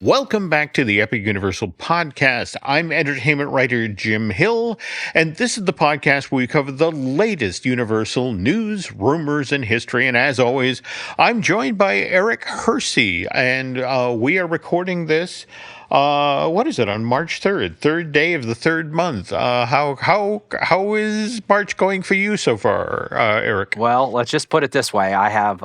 Welcome back to the Epic Universal Podcast. I'm entertainment writer Jim Hill, and this is the podcast where we cover the latest Universal news, rumors, and history. And as always, I'm joined by Eric Hersey, and we are recording this. What is it, on March 3rd, third day of the third month? How is March going for you so far, Eric? Well, let's just put it this way. I have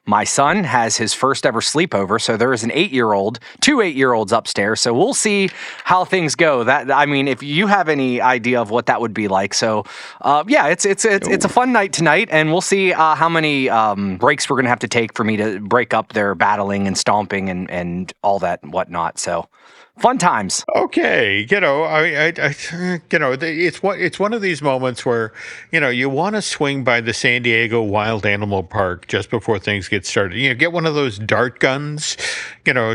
my son has his first ever sleepover, so there is an 8-year-old, two 8-year-olds upstairs. So we'll see how things go. If you have any idea of what that would be like, so it's a fun night tonight, and we'll see how many breaks we're gonna have to take for me to break up their battling and stomping and all that and whatnot. So. Fun times. Okay, it's one of these moments where you want to swing by the San Diego Wild Animal Park just before things get started. Get one of those dart guns.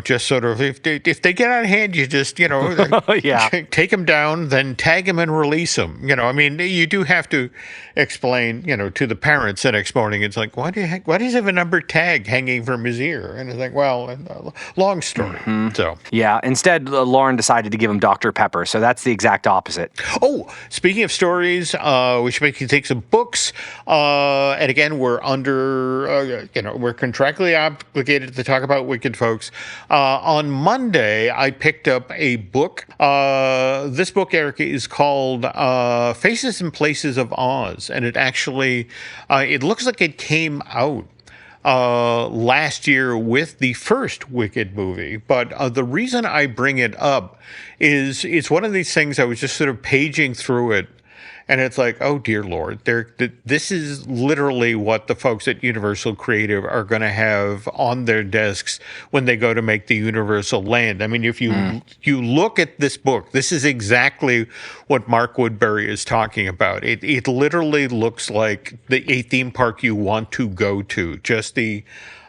Just sort of if they get out of hand, you just yeah. take them down, then tag them and release them. You do have to explain to the parents the next morning. It's like, why does he have a number tag hanging from his ear? And it's like, well, long story. Mm-hmm. So yeah, instead. Lauren decided to give him Dr. Pepper, so that's the exact opposite. Oh, speaking of stories, we should make you take some books. And again, we're we're contractually obligated to talk about Wicked, folks. On Monday, I picked up a book. This book, Eric, is called Faces and Places of Oz, and it actually, it looks like it came out last year with the first Wicked movie. But the reason I bring it up is it's one of these things. I was just sort of paging through it, and it's like, oh dear Lord, this is literally what the folks at Universal Creative are going to have on their desks when they go to make the Universal land. I mean, if you look at this book, this is exactly what Mark Woodbury is talking about. It literally looks like a theme park you want to go to. Just they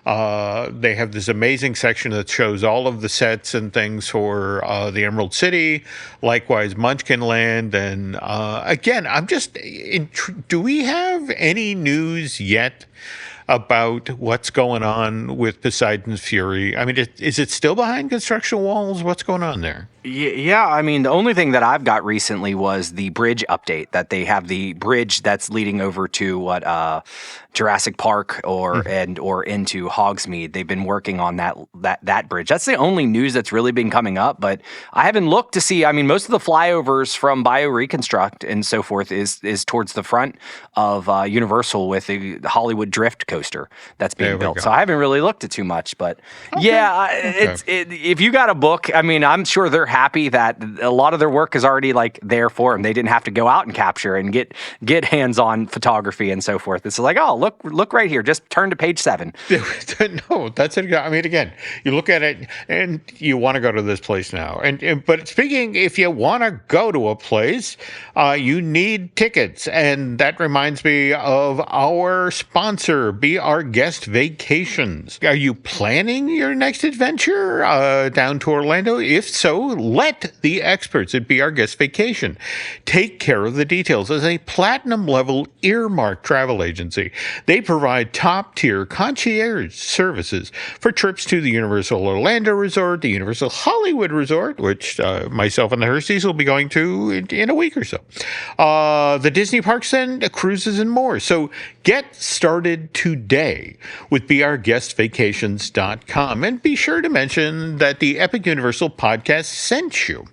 have this amazing section that shows all of the sets and things for the Emerald City, likewise Munchkin Land. And again, I'm just, do we have any news yet about what's going on with Poseidon's Fury? I mean, is it still behind construction walls? What's going on there? Yeah, I mean, the only thing that I've got recently was the bridge update, that they have the bridge that's leading over to Jurassic Park or into Hogsmeade. They've been working on that bridge. That's the only news that's really been coming up, but I haven't looked to see. I mean, most of the flyovers from BioReconstruct and so forth is towards the front of Universal with the Hollywood Drift coaster that's being built. So I haven't really looked at too much, but if you got a book, I mean, I'm sure they're happy that a lot of their work is already like there for them. They didn't have to go out and capture and get hands-on photography and so forth. It's like, oh, look right here. Just turn to page 7. No, that's it. I mean, again, you look at it and you want to go to this place now. But speaking, if you want to go to a place, you need tickets. And that reminds me of our sponsor, Be Our Guest Vacations. Are you planning your next adventure down to Orlando? If so, let the experts at Be Our Guest Vacation take care of the details. As a platinum level earmarked travel agency, they provide top-tier concierge services for trips to the Universal Orlando Resort, the Universal Hollywood Resort, which myself and the Herseys will be going to in a week or so, the Disney parks and cruises and more. So get started today with BeOurGuestVacations.com, and be sure to mention that the Epic Universal Podcast sent you.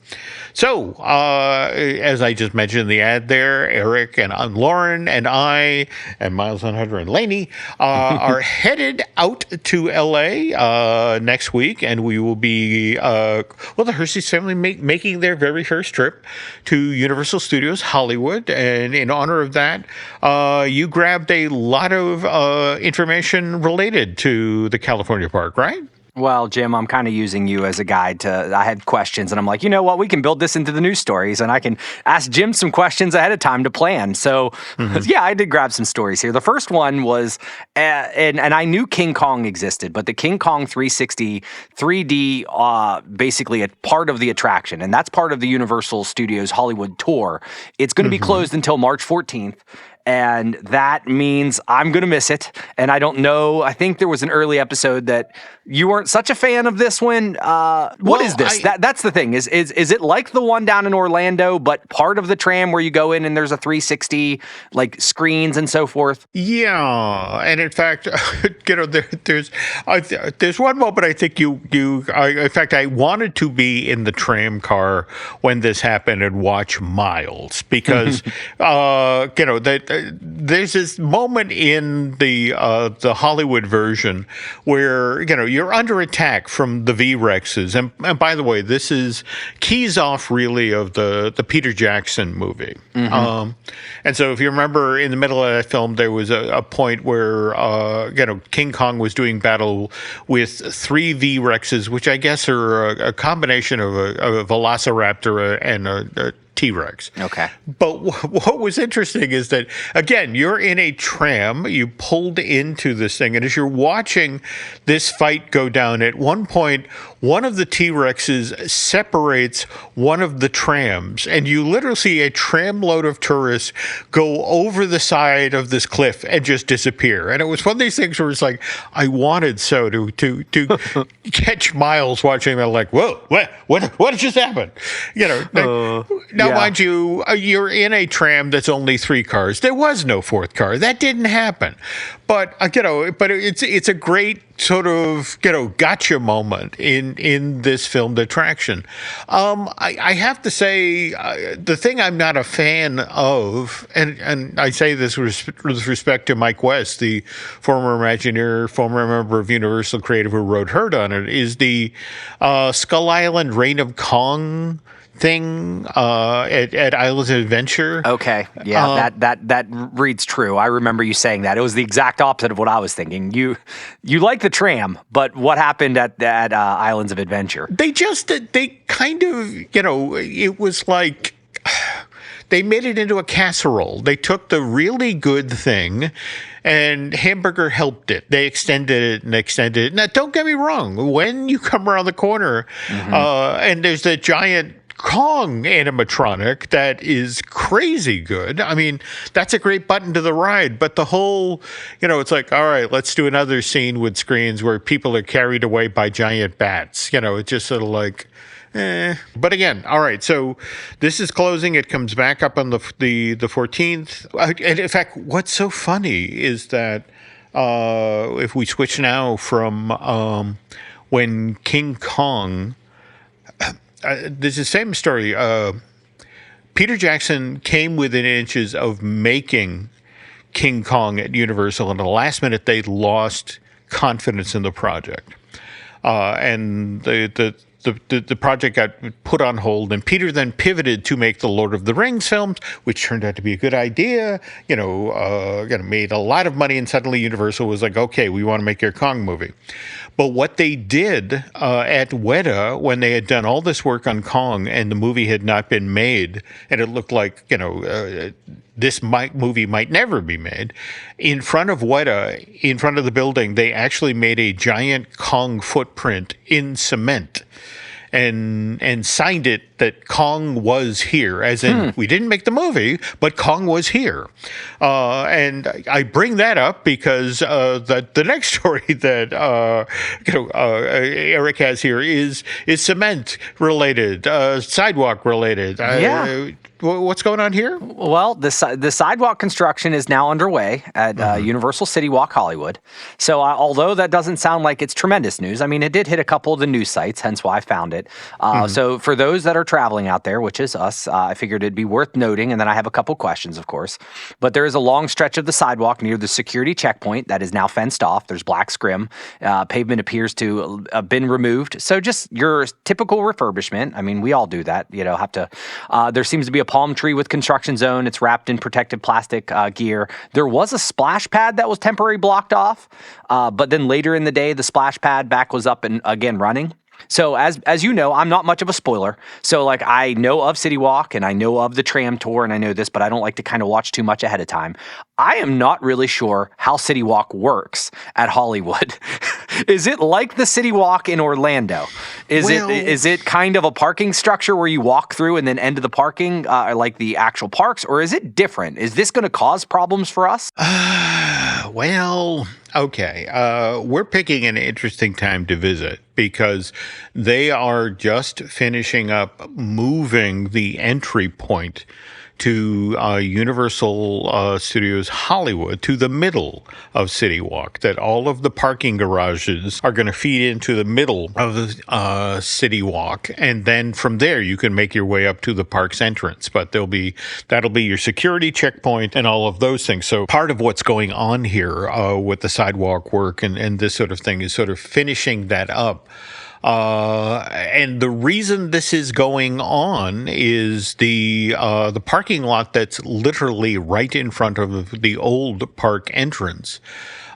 So, as I just mentioned in the ad there, Eric and Lauren and I and Miles and Hunter and Laney are headed out to LA next week, and we will be, the Hersey family making their very first trip to Universal Studios Hollywood. And in honor of that, you grabbed a lot of information related to the California park, right? Well, Jim, I'm kind of using you as a guide I had questions, and I'm like, you know what, we can build this into the news stories, and I can ask Jim some questions ahead of time to plan. So, yeah, I did grab some stories here. The first one was, and I knew King Kong existed, but the King Kong 360 3D, basically a part of the attraction, and that's part of the Universal Studios Hollywood tour. It's going to be closed until March 14th. and that means I'm going to miss it. And I don't know. I think there was an early episode that you weren't such a fan of this one. What is this? That's the thing. Is it like the one down in Orlando, but part of the tram where you go in and there's a 360 like screens and so forth? Yeah, and in fact, there's one moment I think in fact, I wanted to be in the tram car when this happened and watch Miles because there's this moment in the Hollywood version where you're under attack from the V-Rexes, and by the way, this is keys off really of the Peter Jackson movie. And so if you remember in the middle of that film, there was a point where King Kong was doing battle with 3 V-Rexes, which I guess are a combination of a Velociraptor and a T-Rex. Okay. But what was interesting is that, again, you're in a tram, you pulled into this thing, and as you're watching this fight go down, at one point, one of the T-Rexes separates one of the trams, and you literally see a tram load of tourists go over the side of this cliff and just disappear. And it was one of these things where it's like, I wanted so to catch Miles watching that, like, whoa, what just happened? Now, mind you, you're in a tram that's only 3 cars. There was no 4th car. That didn't happen. But it's a great sort of gotcha moment in this filmed attraction. I have to say the thing I'm not a fan of, and I say this with respect to Mike West, the former Imagineer, former member of Universal Creative who wrote Herd on it, is the Skull Island Reign of Kong thing at Islands of Adventure. Okay, yeah, that reads true. I remember you saying that. It was the exact opposite of what I was thinking. You like the tram, but what happened at Islands of Adventure? They kind of, it was like they made it into a casserole. They took the really good thing, and Hamburger helped it. They extended it and extended it. Now, don't get me wrong. When you come around the corner, and there's the giant Kong animatronic that is crazy good. I mean, that's a great button to the ride, but the whole, it's like, all right, let's do another scene with screens where people are carried away by giant bats. It's just sort of like, But again, all right, so this is closing. It comes back up on the 14th. And in fact, what's so funny is that if we switch now from when King Kong, there's the same story. Peter Jackson came within inches of making King Kong at Universal, and at the last minute they lost confidence in the project, and the project got put on hold. And Peter then pivoted to make the Lord of the Rings films, which turned out to be a good idea. Made a lot of money, and suddenly Universal was like, "Okay, we want to make your Kong movie." But what they did at Weta, when they had done all this work on Kong and the movie had not been made, and it looked like, this movie might never be made, in front of Weta, in front of the building, they actually made a giant Kong footprint in cement and signed it that Kong was here, as in we didn't make the movie, but Kong was here. And I bring that up because the next story that Eric has here is cement related, sidewalk related. What's going on here? Well, the sidewalk construction is now underway at Universal CityWalk Hollywood. So although that doesn't sound like it's tremendous news, I mean, it did hit a couple of the news sites, hence why I found it. So for those that are traveling out there, which is us, I figured it'd be worth noting, and then I have a couple questions, of course. But there is a long stretch of the sidewalk near the security checkpoint that is now fenced off. There's black scrim. Pavement appears to have been removed. So just your typical refurbishment. I mean, we all do that. There seems to be a palm tree with construction zone. It's wrapped in protective plastic gear. There was a splash pad that was temporarily blocked off, but then later in the day, the splash pad back was up and again running. So as you know, I'm not much of a spoiler. So like I know of CityWalk and I know of the tram tour and I know this, but I don't like to kind of watch too much ahead of time. I am not really sure how CityWalk works at Hollywood. Is it like the CityWalk in Orlando? Is it kind of a parking structure where you walk through and then end the parking like the actual parks, or is it different? Is this going to cause problems for us? Well, okay. We're picking an interesting time to visit because they are just finishing up moving the entry point to Universal Studios Hollywood to the middle of CityWalk, that all of the parking garages are going to feed into the middle of the CityWalk. And then from there, you can make your way up to the park's entrance. But that'll be your security checkpoint and all of those things. So part of what's going on here with the sidewalk work and this sort of thing is sort of finishing that up. And the reason this is going on is the parking lot that's literally right in front of the old park entrance.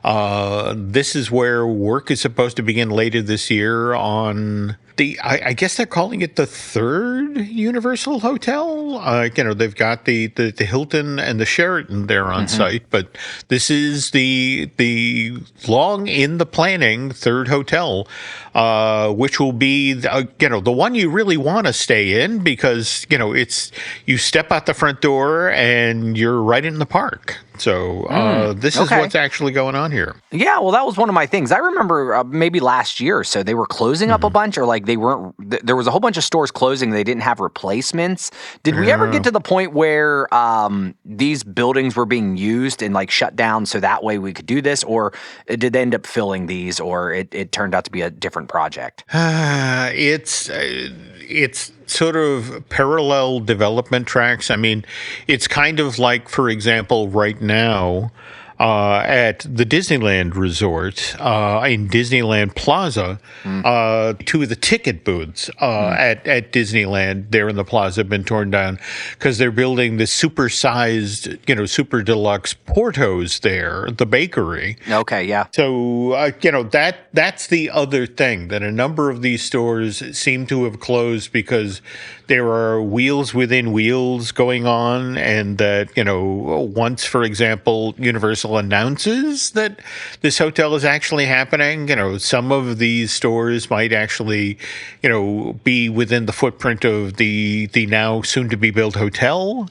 This is where work is supposed to begin later this year on I guess they're calling it the third Universal Hotel. They've got the Hilton and the Sheraton there on site, but this is the long in the planning third hotel, which will be the one you really want to stay in because you step out the front door and you're right in the park. So this is what's actually going on here. Yeah, well, that was one of my things. I remember maybe last year or so they were closing up a bunch, or like they weren't. There was a whole bunch of stores closing. They didn't have replacements. Did we ever get to the point where these buildings were being used and like shut down so that way we could do this, or did they end up filling these, or it turned out to be a different project? It's sort of parallel development tracks. I mean, it's kind of like, for example, right now at the Disneyland Resort in Disneyland Plaza, two of the ticket booths at Disneyland there in the plaza have been torn down because they're building the super-sized, super deluxe Portos there, the bakery. Okay, yeah. So, that's the other thing, that a number of these stores seem to have closed because there are wheels within wheels going on, and that, once, for example, Universal announces that this hotel is actually happening, some of these stores might actually, be within the footprint of the now soon to be built hotel.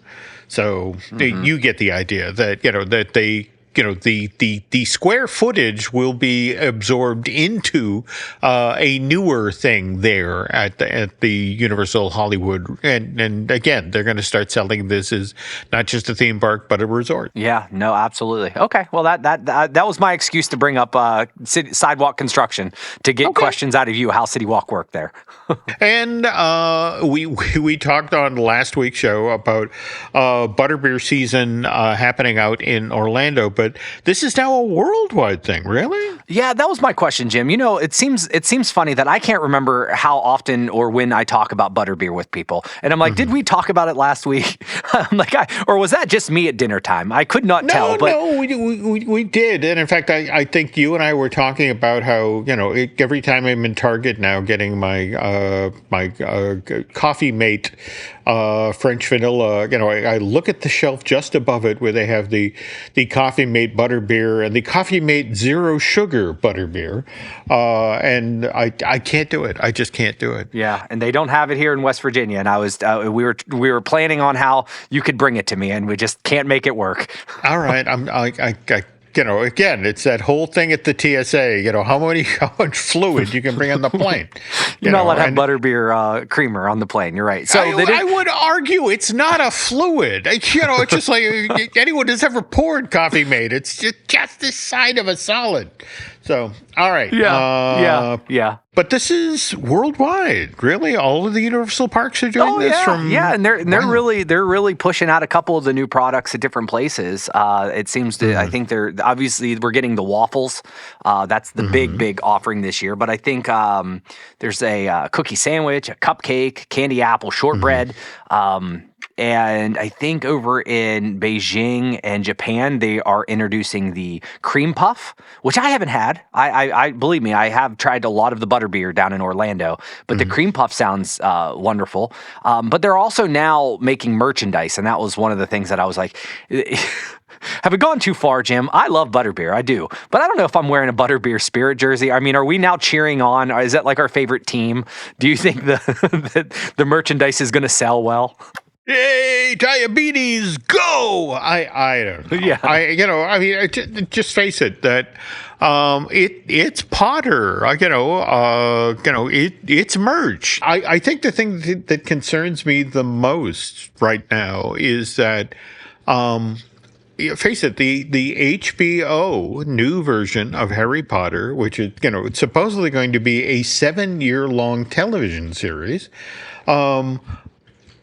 So you get the idea that, that they, the square footage will be absorbed into a newer thing there at the Universal Hollywood, and again, they're going to start selling this as not just a theme park but a resort. Yeah, no, absolutely. Okay, well that was my excuse to bring up sidewalk construction to get questions out of you how CityWalk worked there. And we talked on last week's show about butterbeer season happening out in Orlando, but this is now a worldwide thing, really? Yeah, that was my question, Jim. It seems funny that I can't remember how often or when I talk about butterbeer with people. And I'm like, did we talk about it last week? I'm like, or was that just me at dinner time? I could not tell. But no, we did. And in fact, I think you and I were talking about how, every time I'm in Target now getting my Coffee Mate French vanilla, I look at the shelf just above it where they have the Coffee Mate butterbeer and the Coffee Mate zero sugar butterbeer, and I can't do it. I just can't do it. Yeah, and they don't have it here in West Virginia. And I was we were planning on how you could bring it to me, and we just can't make it work. All right, again, it's that whole thing at the TSA. How much fluid you can bring on the plane. You're not allowed to have butterbeer creamer on the plane. You're right. So I would argue it's not a fluid. It's just like anyone who's ever poured Coffee Mate. It's just the side of a solid. So, all right. Yeah. But this is worldwide, really. All of the Universal parks are doing this. And they're really pushing out a couple of the new products at different places. It seems to. I think they're obviously we're getting the waffles. That's the big offering this year. But I think there's a cookie sandwich, a cupcake, candy apple shortbread. And I think over in Beijing and Japan, they are introducing the cream puff, which I haven't had. I believe me, I have tried a lot of the butterbeer down in Orlando, but the cream puff sounds wonderful. But they're also now making merchandise, and that was one of the things that I was like, have it gone too far, Jim? I love butterbeer, I do, but I don't know if I'm wearing a butterbeer Spirit jersey. I mean, are we now cheering on? Is that like our favorite team? Do you think the merchandise is going to sell well? Yay, diabetes, go! I don't know. Yeah. I mean, just face it that it's Potter. It's merch. I think the thing that concerns me the most right now is that face it, the HBO new version of Harry Potter, which is, it's supposedly going to be a 7-year-long television series,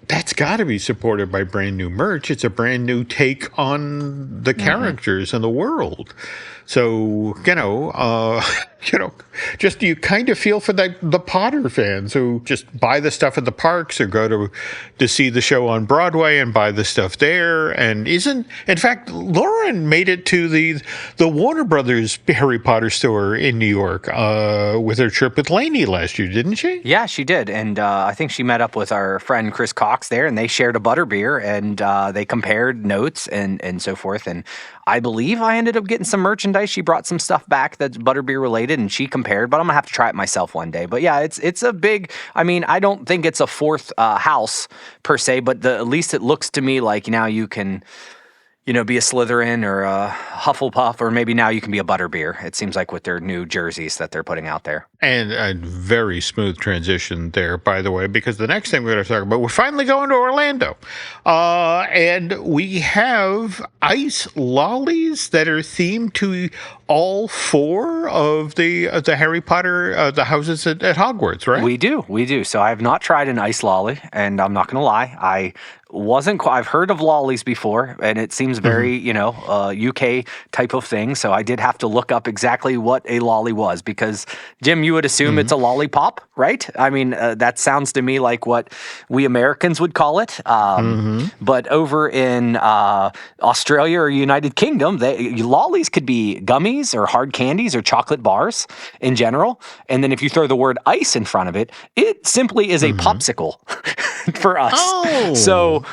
that's got to be supported by brand new merch. It's a brand new take on the characters and the world. So, just you kind of feel for the Potter fans who just buy the stuff at the parks or go to see the show on Broadway and buy the stuff there. And in fact, Lauren made it to the Warner Brothers Harry Potter store in New York with her trip with Lainey last year, didn't she? Yeah, she did. And I think she met up with our friend Chris Cox there, and they shared a butterbeer, and they compared notes and so forth. And I believe I ended up getting some merchandise. She brought some stuff back that's butterbeer related, and she compared, but I'm gonna have to try it myself one day. But yeah, it's a big, I mean, I don't think it's a fourth house per se, but at least it looks to me like now you can, be a Slytherin or a Hufflepuff, or maybe now you can be a butterbeer. It seems like with their new jerseys that they're putting out there. And a very smooth transition there, by the way, because the next thing we're going to talk about, we're finally going to Orlando. And we have ice lollies that are themed to all 4 of the Harry Potter, the houses at Hogwarts, right? We do. So I have not tried an ice lolly, and I'm not going to lie. I've heard of lollies before, and it seems very, UK type of thing. So I did have to look up exactly what a lolly was, because Jim, you would assume it's a lollipop, right? I mean, that sounds to me like what we Americans would call it. But over in Australia or United Kingdom, lollies could be gummies or hard candies or chocolate bars in general. And then if you throw the word ice in front of it, it simply is a popsicle for us. Oh.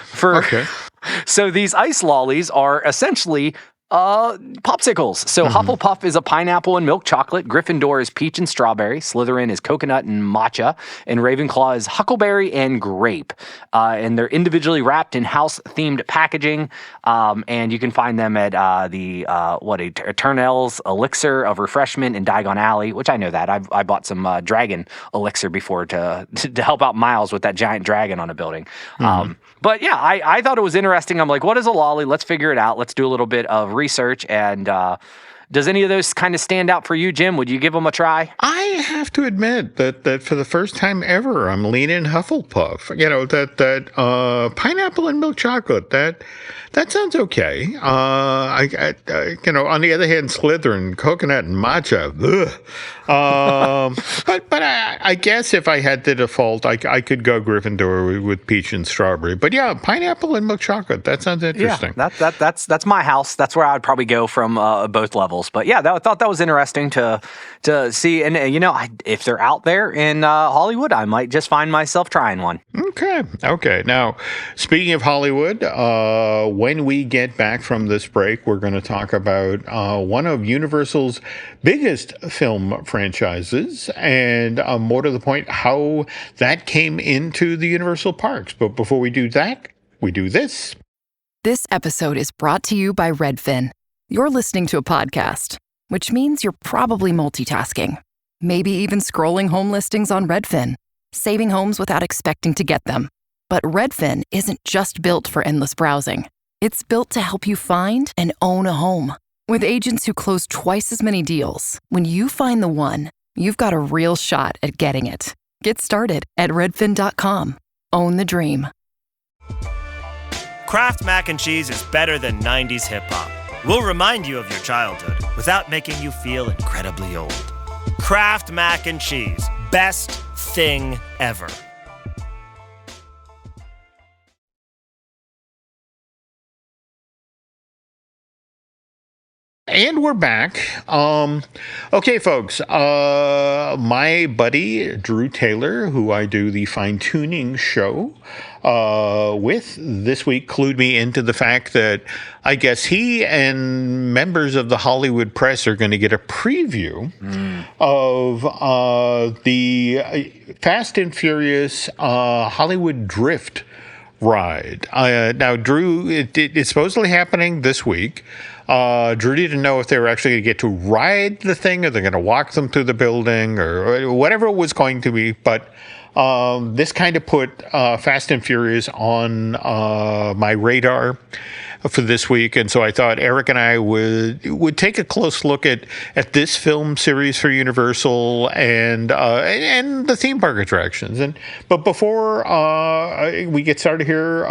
So these ice lollies are essentially popsicles. So Hufflepuff is a pineapple and milk chocolate, Gryffindor is peach and strawberry, Slytherin is coconut and matcha, and Ravenclaw is huckleberry and grape. And they're individually wrapped in house-themed packaging, and you can find them at Eternel's Elixir of Refreshment in Diagon Alley, which I know that. I bought some dragon elixir before to help out Miles with that giant dragon on a building. But yeah, I thought it was interesting. I'm like, what is a lolly? Let's figure it out. Let's do a little bit of research. And does any of those kind of stand out for you, Jim? Would you give them a try? I have to admit that for the first time ever, I'm leaning Hufflepuff. That pineapple and milk chocolate, that sounds okay. On the other hand, Slytherin, coconut and matcha, but I guess if I had to default, I could go Gryffindor with peach and strawberry. But yeah, pineapple and milk chocolate, that sounds interesting. Yeah, that's my house. That's where I'd probably go from both levels. But yeah, I thought that was interesting to see. And if they're out there in Hollywood, I might just find myself trying one. Okay. Now, speaking of Hollywood, when we get back from this break, we're going to talk about one of Universal's biggest film franchises, and more to the point, how that came into the Universal parks. But before we do that, we do this. This episode is brought to you by Redfin. You're listening to a podcast, which means you're probably multitasking. Maybe even scrolling home listings on Redfin, saving homes without expecting to get them. But Redfin isn't just built for endless browsing. It's built to help you find and own a home. With agents who close twice as many deals, when you find the one, you've got a real shot at getting it. Get started at redfin.com. Own the dream. Kraft Mac and Cheese is better than 90s hip-hop. We'll remind you of your childhood without making you feel incredibly old. Kraft Mac and Cheese. Best thing ever. And we're back. Okay, folks. My buddy Drew Taylor, who I do the fine tuning show with this week, clued me into the fact that I guess he and members of the Hollywood press are going to get a preview of the Fast and Furious Hollywood Drift ride. Now, Drew, it's supposedly happening this week. Drew didn't know if they were actually going to get to ride the thing, or they're going to walk them through the building, or whatever it was going to be. But this kind of put Fast and Furious on my radar for this week, and so I thought Eric and I would take a close look at this film series for Universal and the theme park attractions. But before we get started here,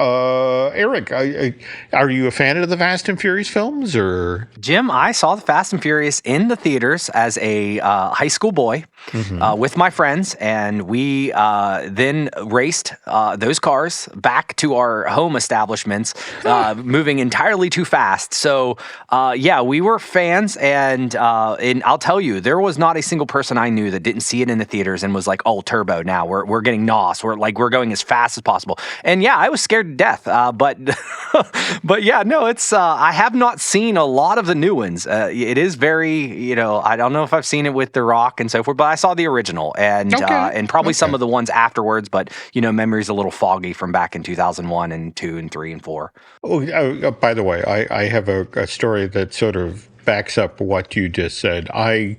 Eric, are you a fan of the Fast and Furious films, or? Jim, I saw the Fast and Furious in the theaters as a high school boy with my friends, and we then raced those cars back to our home establishments, moving entirely too fast. So, yeah, we were fans, and I'll tell you, there was not a single person I knew that didn't see it in the theaters and was like, "Oh, turbo! Now we're getting NOS. We're going as fast as possible." And yeah, I was scared to death. But but yeah, no, it's I have not seen a lot of the new ones. It is very, I don't know if I've seen it with The Rock and so forth, but I saw the original and probably some of the ones afterwards. But memory's a little foggy from back in 2001 and 2 and 3 and 4. Oh, by the way, I have a story that sort of backs up what you just said. I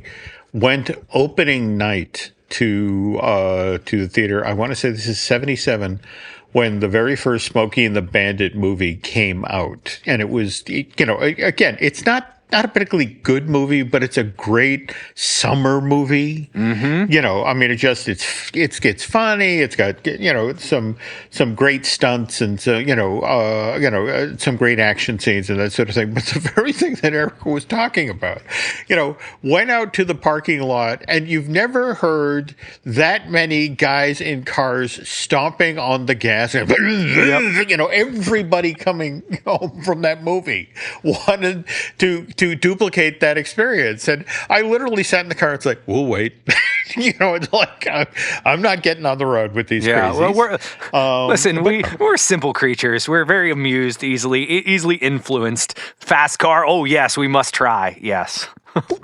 went opening night to the theater. I want to say this is 1977, when the very first Smokey and the Bandit movie came out. And it was, again, it's not a particularly good movie, but it's a great summer movie. I mean, it gets funny. It's got some great stunts and some great action scenes and that sort of thing. But the very thing that Eric was talking about, went out to the parking lot, and you've never heard that many guys in cars stomping on the gas, and everybody coming home from that movie wanted to duplicate that experience. And I literally sat in the car. It's like, we'll wait. It's like, I'm not getting on the road with these crazies. Well, listen, we're simple creatures. We're very amused, easily influenced. Fast car. Oh, yes, we must try. Yes.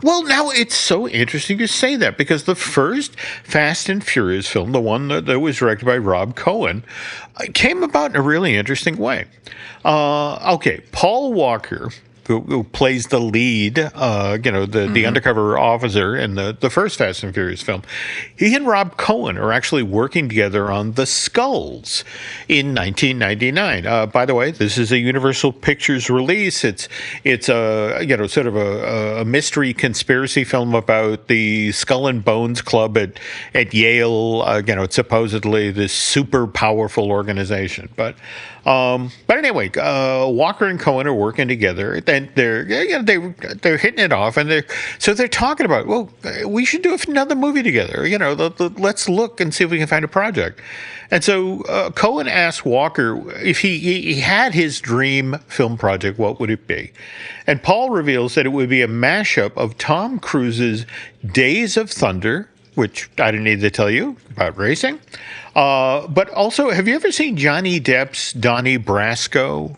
Well, now it's so interesting to say that, because the first Fast and Furious film, the one that was directed by Rob Cohen, came about in a really interesting way. Paul Walker, who plays the lead, the undercover officer in the first Fast and Furious film, he and Rob Cohen are actually working together on The Skulls in 1999. By the way, this is a Universal Pictures release. It's a sort of a mystery conspiracy film about the Skull and Bones Club at Yale. It's supposedly this super powerful organization, but anyway, Walker and Cohen are working together, and they're hitting it off, and they're talking about, well, we should do another movie together. Let's look and see if we can find a project. And so Cohen asked Walker if he had his dream film project, what would it be? And Paul reveals that it would be a mashup of Tom Cruise's Days of Thunder, which I didn't need to tell you about racing. But also, have you ever seen Johnny Depp's Donnie Brasco?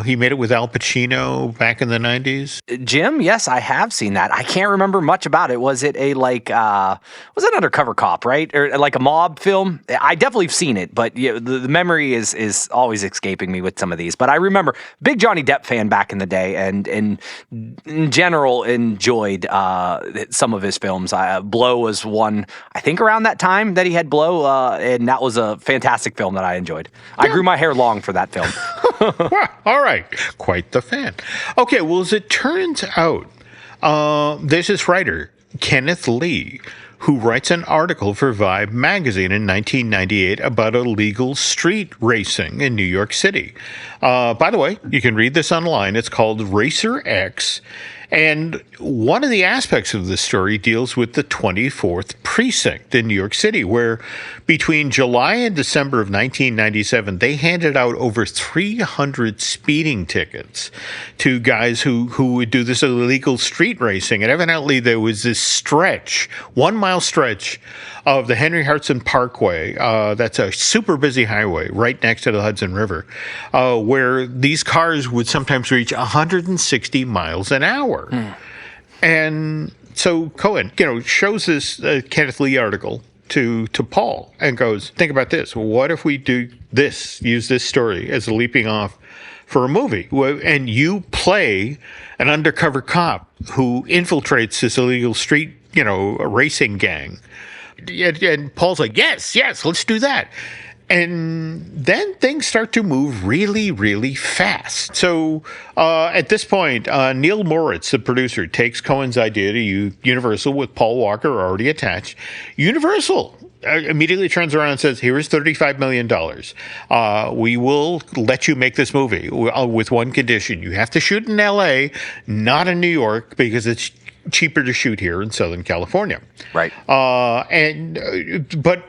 He made it with Al Pacino back in the 90s. Jim, yes, I have seen that. I can't remember much about it. Was it was it Undercover Cop, right? Or like a mob film? I definitely have seen it, but the memory is always escaping me with some of these. But I remember, big Johnny Depp fan back in the day, and in general enjoyed some of his films. Blow was one, I think, around that time that he had Blow, and that was a fantastic film that I enjoyed. I grew my hair long for that film. All right. Quite the fan. Okay, well, as it turns out, there's this writer, Kenneth Lee, who writes an article for Vibe magazine in 1998 about illegal street racing in New York City. By the way, you can read this online. It's called Racer X, And one of the aspects of this story deals with the 24th precinct in New York City, where between July and December of 1997, they handed out over 300 speeding tickets to guys who would do this illegal street racing. And evidently there was this stretch, 1 mile stretch of the Henry Hudson Parkway. That's a super busy highway right next to the Hudson River, where these cars would sometimes reach 160 miles an hour. And so Cohen, shows this Kenneth Lee article to Paul and goes, think about this. What if we do this, use this story as a leaping off for a movie, and you play an undercover cop who infiltrates this illegal street, racing gang? And Paul's like, yes, let's do that. And then things start to move really, really fast. So at this point, Neil Moritz, the producer, takes Cohen's idea to Universal with Paul Walker already attached. Universal immediately turns around and says, here is $35 million. We will let you make this movie with one condition. You have to shoot in L.A., not in New York, because it's cheaper to shoot here in Southern California. Right. But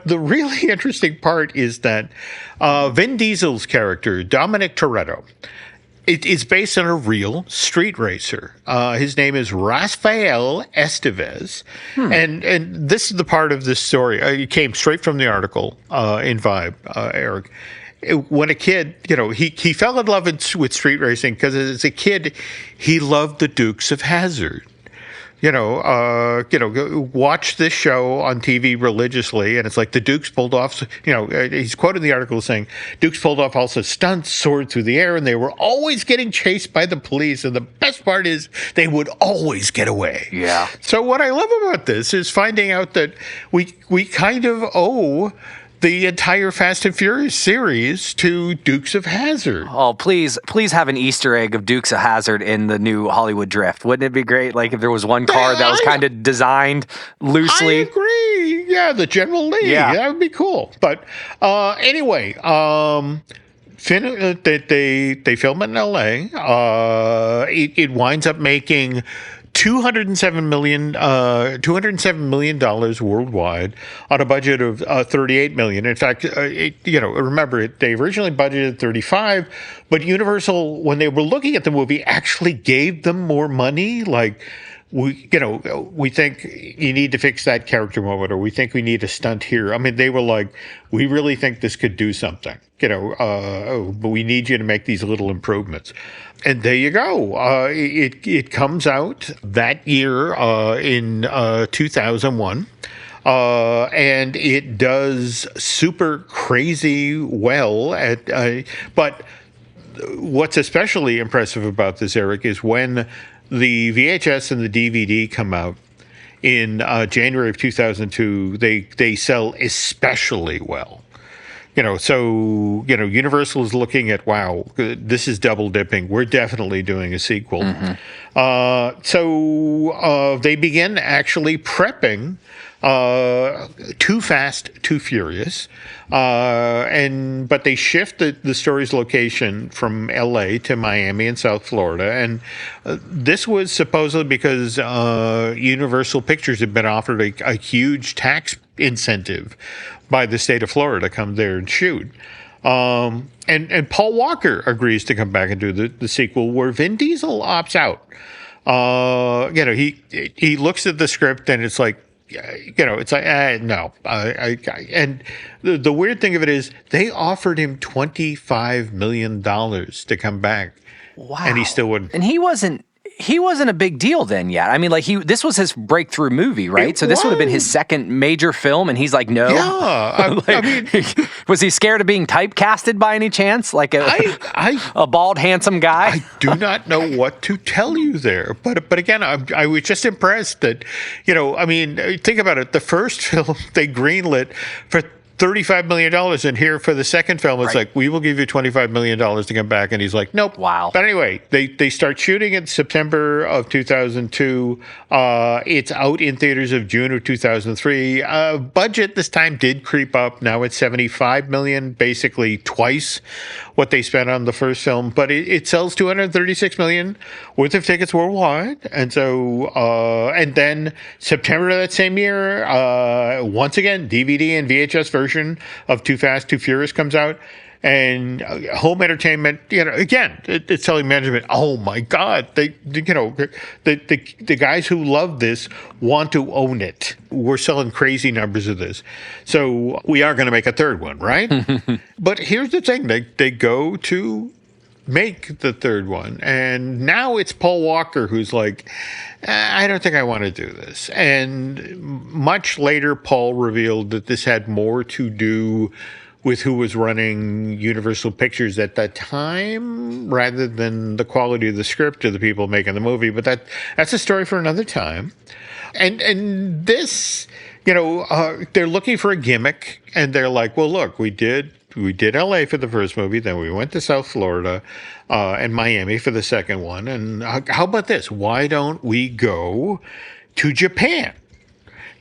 the really interesting part is that Vin Diesel's character, Dominic Toretto, it is based on a real street racer. His name is Rafael Estevez. And this is the part of this story. It came straight from the article in Vibe, Eric. When a kid, he fell in love with street racing because as a kid, he loved the Dukes of Hazzard. Watch this show on TV religiously, and it's like the Dukes pulled off, he's quoted in the article saying, Dukes pulled off also stunts, soared through the air, and they were always getting chased by the police, and the best part is they would always get away. Yeah. So what I love about this is finding out that we kind of owe the entire Fast and Furious series to Dukes of Hazzard. Oh, please have an Easter egg of Dukes of Hazzard in the new Hollywood Drift. Wouldn't it be great? Like if there was one car that was kind of designed loosely. I agree. Yeah, the General Lee. Yeah. That would be cool. But anyway, they film it in L.A. It winds up making $207 million worldwide on a budget of $38 million. In fact, remember they originally budgeted $35, but Universal, when they were looking at the movie, actually gave them more money. Like, we think you need to fix that character moment, or we think we need a stunt here. I mean, they were like, we really think this could do something, but we need you to make these little improvements. And there you go. It comes out that year in 2001. And it does super crazy well. But what's especially impressive about this, Eric, is when the VHS and the DVD come out in January of 2002, they sell especially well. Universal is looking at, wow, this is double dipping. We're definitely doing a sequel. So they begin actually prepping Too Fast, Too Furious. But they shift the story's location from LA to Miami and South Florida. And this was supposedly because Universal Pictures had been offered a huge tax incentive by the state of Florida to come there and shoot. And Paul Walker agrees to come back and do the sequel, where Vin Diesel opts out. He looks at the script and it's like, no. And the weird thing of it is they offered him $25 million to come back. Wow. And he still wouldn't. And he wasn't a big deal then yet. I mean, like this was his breakthrough movie, right? So this would have been his second major film, and he's like, no. Yeah, I mean, was he scared of being typecasted by any chance? Like a bald, handsome guy? I do not know what to tell you there. But again, I was just impressed that, think about it. The first film they greenlit for $35 million. And here for the second film, it's like, we will give you $25 million to come back. And he's like, nope. Wow. But anyway, they start shooting in September of 2002. It's out in theaters of June of 2003. Budget this time did creep up. Now it's $75 million, basically twice what they spent on the first film. But it sells $236 million worth of tickets worldwide. And so, and then September of that same year, once again, DVD and VHS version of Too Fast, Too Furious comes out. And home entertainment, again, it's telling management, oh my God, the guys who love this want to own it. We're selling crazy numbers of this. So we are going to make a third one, right? But here's the thing. They go to make the third one. And now it's Paul Walker who's like, I don't think I want to do this. And much later, Paul revealed that this had more to do with who was running Universal Pictures at that time, rather than the quality of the script of the people making the movie. But that's a story for another time. And this, they're looking for a gimmick, and they're like, well, look, we did LA for the first movie, then we went to South Florida and Miami for the second one. And how about this? Why don't we go to Japan?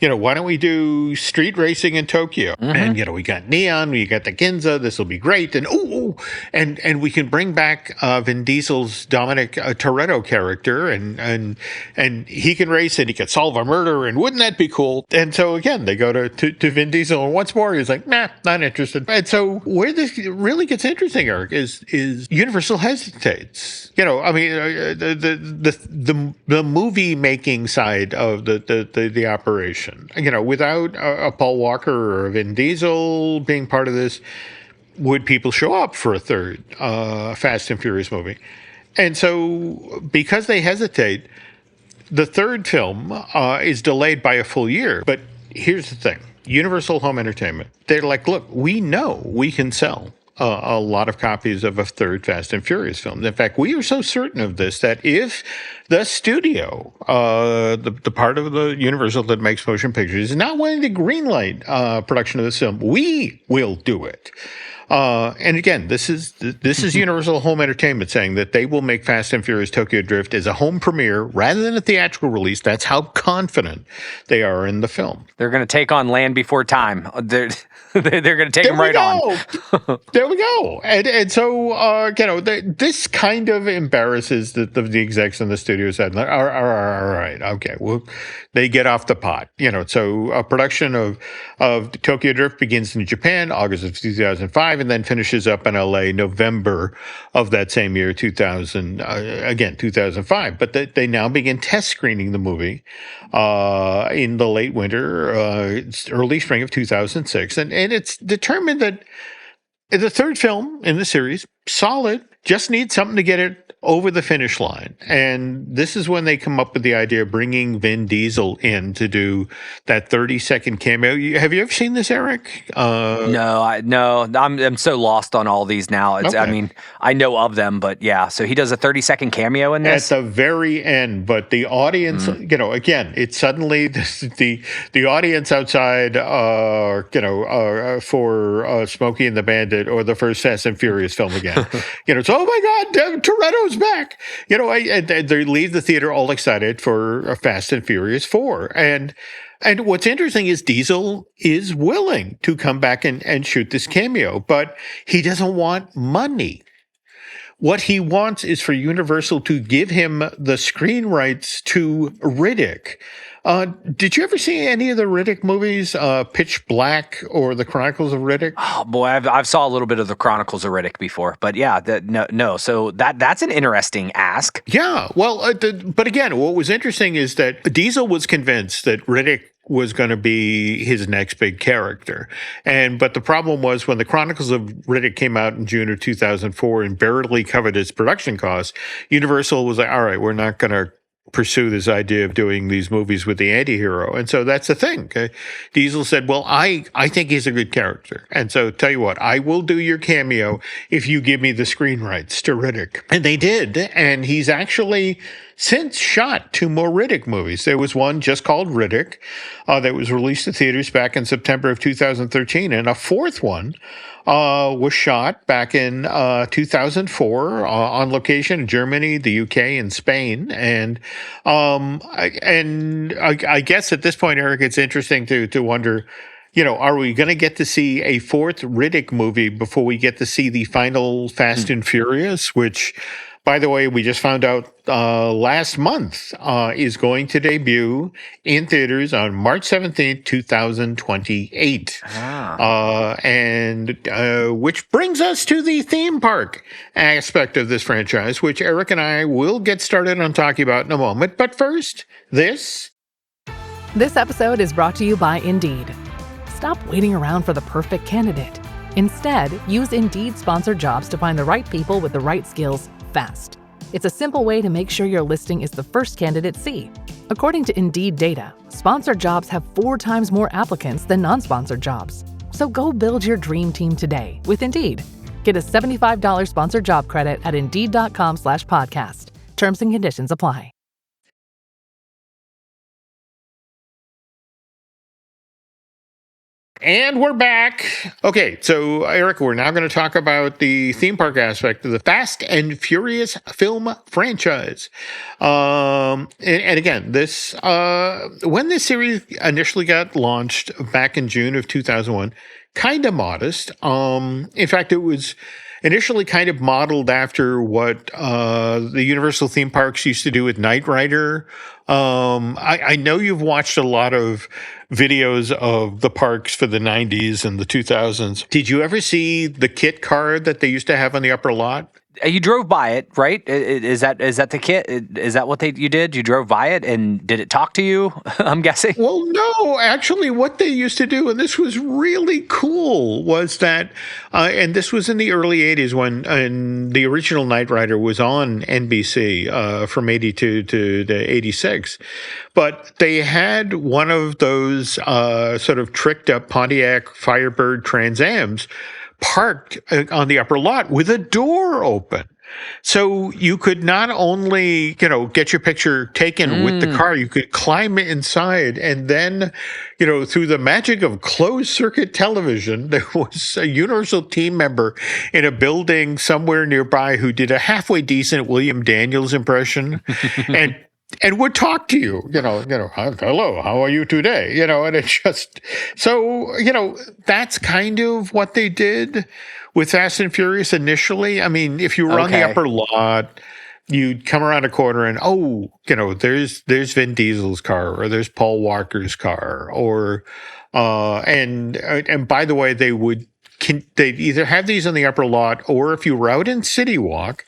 Why don't we do street racing in Tokyo? And, we got Neon, we got the Ginza, this will be great. And, and we can bring back Vin Diesel's Dominic Toretto character, and he can race and he can solve a murder, and wouldn't that be cool? And so, again, they go to Vin Diesel, and once more, he's like, nah, not interested. And so where this really gets interesting, Eric, is Universal hesitates. The movie making side of the operation. Without a Paul Walker or a Vin Diesel being part of this, would people show up for a third Fast and Furious movie? And so, because they hesitate, the third film is delayed by a full year. But here's the thing. Universal Home Entertainment, they're like, look, we know we can sell a lot of copies of a third Fast and Furious film. In fact, we are so certain of this that if the studio, the part of the Universal that makes motion pictures, is not willing to greenlight production of this film, we will do it. And again, this is Universal Home Entertainment saying that they will make Fast and Furious Tokyo Drift as a home premiere rather than a theatrical release. That's how confident they are in the film. They're going to take on Land Before Time. They're going to take them right on. There we go. And so, this kind of embarrasses the execs in the studio said, all right, okay, well, they get off the pot. So production of Tokyo Drift begins in Japan, August of 2005, and then finishes up in LA, November of that same year, 2005. But they now begin test screening the movie in the late winter, early spring of 2006. And it's determined that the third film in the series, solid, just needs something to get it over the finish line. And this is when they come up with the idea of bringing Vin Diesel in to do that 30-second cameo. Have you ever seen this, Eric? No. I'm so lost on all these now. Okay. I mean, I know of them, but yeah. So he does a 30-second cameo in this? At the very end, but the audience, again, it's suddenly the audience outside, for Smokey and the Bandit or the first Fast and Furious film again. It's, oh my God, Toretto's back. And they leave the theater all excited for Fast and Furious 4. And what's interesting is Diesel is willing to come back and shoot this cameo, but he doesn't want money. What he wants is for Universal to give him the screen rights to Riddick. Did you ever see any of the Riddick movies, Pitch Black or The Chronicles of Riddick? Oh boy, I've saw a little bit of The Chronicles of Riddick before, but yeah, no. So that's an interesting ask. Yeah, well, but again, what was interesting is that Diesel was convinced that Riddick was going to be his next big character. But the problem was when The Chronicles of Riddick came out in June of 2004 and barely covered its production costs, Universal was like, all right, we're not going to pursue this idea of doing these movies with the anti-hero. And so that's the thing. Okay? Diesel said, well, I think he's a good character. And so tell you what, I will do your cameo if you give me the screen rights to Riddick. And they did. And he's actually since shot 2 more Riddick movies. There was one just called Riddick that was released to theaters back in September of 2013, and a fourth one was shot back in 2004 on location in Germany, the UK, and Spain. And I guess at this point, Eric, it's interesting to wonder, are we going to get to see a fourth Riddick movie before we get to see the final Fast and Furious, which, by the way, we just found out last month is going to debut in theaters on March 17th, 2028. And which brings us to the theme park aspect of this franchise, which Eric and I will get started on talking about in a moment. But first, This episode is brought to you by Indeed. Stop waiting around for the perfect candidate. Instead, use Indeed sponsored jobs to find the right people with the right skills fast. It's a simple way to make sure your listing is the first candidates see. According to Indeed data, sponsored jobs have 4 times more applicants than non-sponsored jobs. So go build your dream team today with Indeed. Get a $75 sponsored job credit at Indeed.com/podcast. Terms and conditions apply. And we're back. Okay, so Eric, we're now going to talk about the theme park aspect of the Fast and Furious film franchise. And again, this when this series initially got launched back in June of 2001, kind of modest. In fact, it was initially kind of modeled after what the Universal theme parks used to do with Knight Rider. I know you've watched a lot of videos of the parks for the 90s and the 2000s. Did you ever see the kit car that they used to have on the upper lot? You drove by it, right? Is that the kit? Is that what you did? You drove by it, and did it talk to you? I'm guessing. Well, no. Actually, what they used to do, and this was really cool, was that, and this was in the early 80s when the original Knight Rider was on NBC from 82 to 86. But they had one of those sort of tricked up Pontiac Firebird Trans Ams parked on the upper lot with a door open. So you could not only, get your picture taken with the car, you could climb inside, and then, through the magic of closed circuit television, there was a Universal team member in a building somewhere nearby who did a halfway decent William Daniels impression and would talk to you, hello, how are you today? And it's just, so, that's kind of what they did with Fast and Furious initially. I mean, if you were on the upper lot, you'd come around a corner and, there's Vin Diesel's car, or there's Paul Walker's car, or, and by the way, they'd either have these on the upper lot, or if you were out in CityWalk,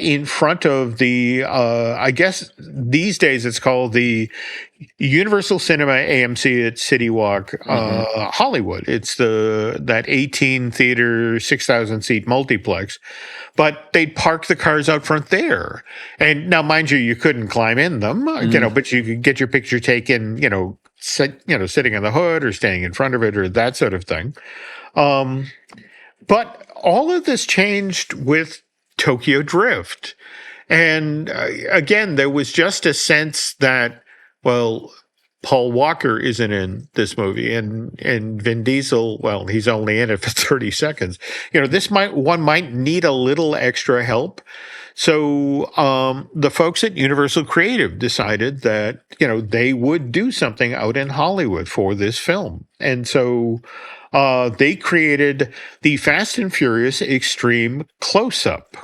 in front of the, I guess these days it's called the Universal Cinema AMC at CityWalk Hollywood. It's that 18 theater, 6,000 seat multiplex, but they'd park the cars out front there. And now, mind you couldn't climb in them, but you could get your picture taken, sitting on the hood or standing in front of it or that sort of thing. But all of this changed with Tokyo Drift. And again, there was just a sense that, well, Paul Walker isn't in this movie, and Vin Diesel, well, he's only in it for 30 seconds. One might need a little extra help. So the folks at Universal Creative decided that, they would do something out in Hollywood for this film. And so they created the Fast and Furious Extreme Close-Up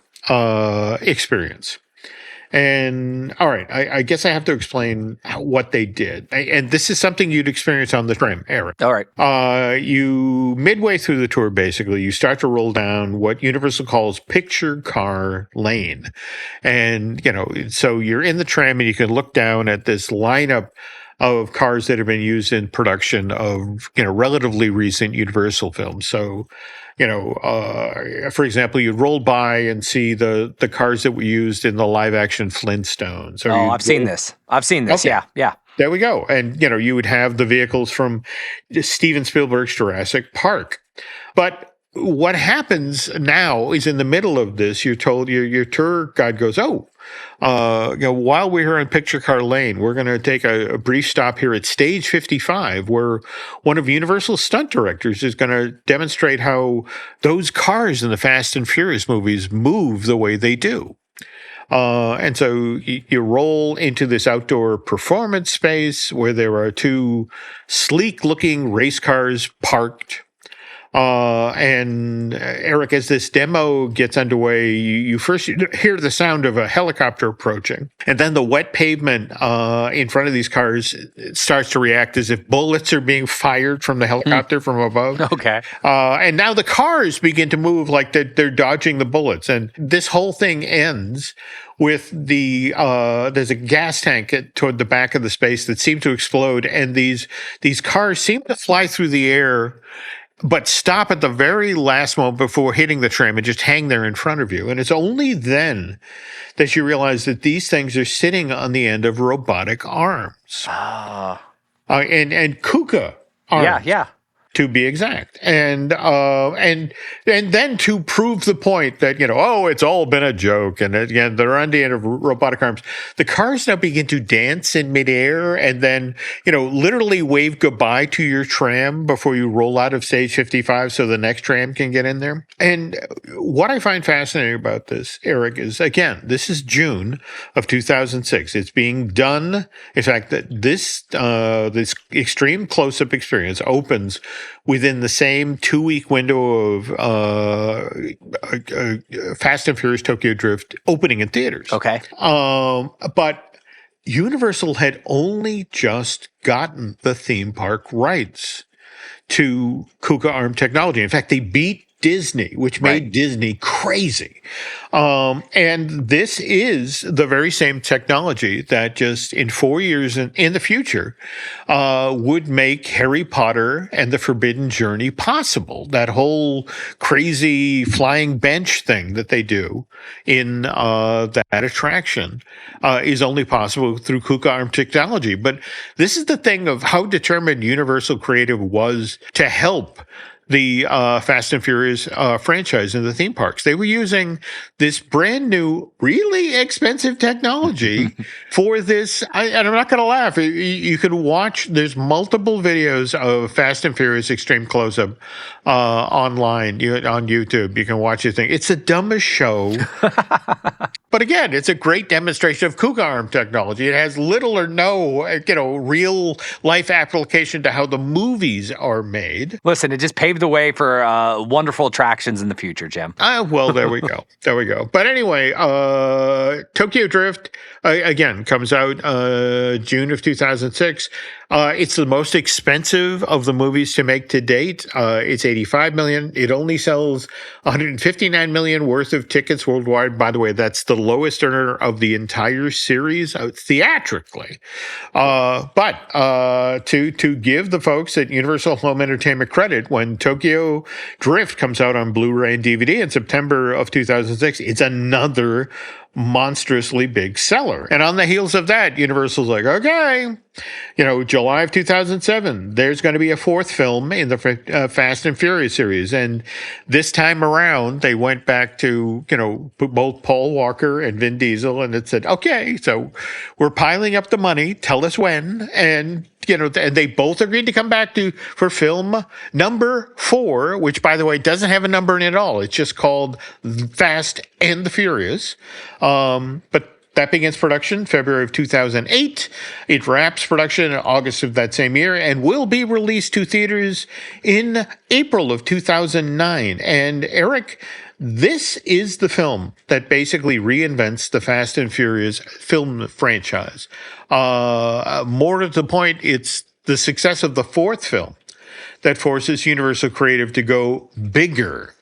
experience. And all right, I guess I have to explain what they did. And this is something you'd experience on the tram, Eric. All right. You, midway through the tour, basically, you start to roll down what Universal calls picture car lane. And, so you're in the tram and you can look down at this lineup of cars that have been used in production of, relatively recent Universal films. So, for example, you'd roll by and see the cars that were used in the live action Flintstones. I've seen this. Okay. Yeah. There we go. And, you would have the vehicles from Steven Spielberg's Jurassic Park. But what happens now is in the middle of this, you're told your tour guide goes, while we're here on Picture Car Lane, we're going to take a brief stop here at Stage 55, where one of Universal's stunt directors is going to demonstrate how those cars in the Fast and Furious movies move the way they do. And so you roll into this outdoor performance space where there are two sleek-looking race cars parked. And Eric, as this demo gets underway, you first hear the sound of a helicopter approaching, and then the wet pavement in front of these cars starts to react as if bullets are being fired from the helicopter from above. Okay. And now the cars begin to move like they're dodging the bullets, and this whole thing ends with there's a gas tank toward the back of the space that seemed to explode, and these cars seem to fly through the air, but stop at the very last moment before hitting the tram and just hang there in front of you. And it's only then that you realize that these things are sitting on the end of robotic arms. And KUKA arms. Yeah. To be exact. And then to prove the point that, it's all been a joke. And again, they're on the end of robotic arms. The cars now begin to dance in midair and then, literally wave goodbye to your tram before you roll out of Stage 55 so the next tram can get in there. And what I find fascinating about this, Eric, is, again, this is June of 2006. It's being done. In fact, that this extreme close-up experience opens within the same 2-week window of Fast and Furious Tokyo Drift opening in theaters. Okay. But Universal had only just gotten the theme park rights to KUKA arm technology. In fact, they beat Disney, which made Disney crazy. And this is the very same technology that just in 4 years in the future would make Harry Potter and the Forbidden Journey possible. That whole crazy flying bench thing that they do in that attraction is only possible through KUKA arm technology. But this is the thing of how determined Universal Creative was to help the Fast and Furious franchise in the theme parks. They were using this brand new, really expensive technology for this. And I'm not going to laugh. You could watch, there's multiple videos of Fast and Furious Extreme Close-Up online, on YouTube. You can watch this thing. It's the dumbest show. But again, it's a great demonstration of KUKA arm technology. It has little or no, real life application to how the movies are made. Listen, it just paved the way for wonderful attractions in the future, Jim. Well, there we go. There we go. But anyway, Tokyo Drift, again, comes out June of 2006. It's the most expensive of the movies to make to date. It's $85 million. It only sells $159 million worth of tickets worldwide. By the way, that's the lowest earner of the entire series theatrically. But to give the folks at Universal Home Entertainment credit, when Tokyo Drift comes out on Blu-ray and DVD in September of 2006, it's another monstrously big seller. And on the heels of that, Universal's like, okay, July of 2007, there's going to be a fourth film in the Fast and Furious series. And this time around, they went back to, both Paul Walker and Vin Diesel, and it said, okay, so we're piling up the money. Tell us when. And and they both agreed to come back for film number 4, which, by the way, doesn't have a number in it at all. It's just called Fast and the Furious. But that begins production February of 2008. It wraps production in August of that same year and will be released to theaters in April of 2009. And Eric, this is the film that basically reinvents the Fast and Furious film franchise. More to the point, it's the success of the fourth film that forces Universal Creative to go bigger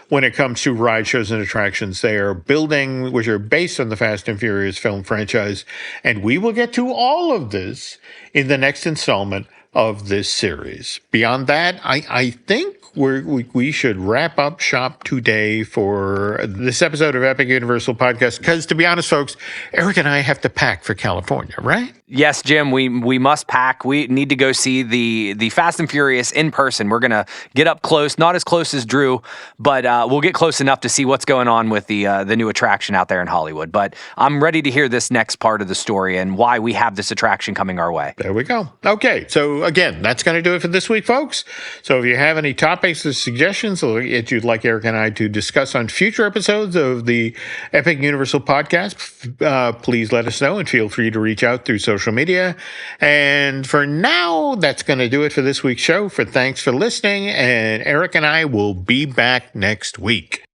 when it comes to ride shows and attractions they are building, which are based on the Fast and Furious film franchise. And we will get to all of this in the next installment of this series. Beyond that, I think we should wrap up shop today for this episode of Epic Universal Podcast, because to be honest, folks, Eric and I have to pack for California, right? Yes, Jim, we must pack. We need to go see the Fast and Furious in person. We're going to get up close, not as close as Drew, but we'll get close enough to see what's going on with the new attraction out there in Hollywood. But I'm ready to hear this next part of the story and why we have this attraction coming our way. There we go. Okay, so again, that's going to do it for this week, folks. So if you have any topics or suggestions that you'd like Eric and I to discuss on future episodes of the Epic Universal podcast, please let us know and feel free to reach out through social media. And for now, that's going to do it for this week's show. Thanks for listening, and Eric and I will be back next week.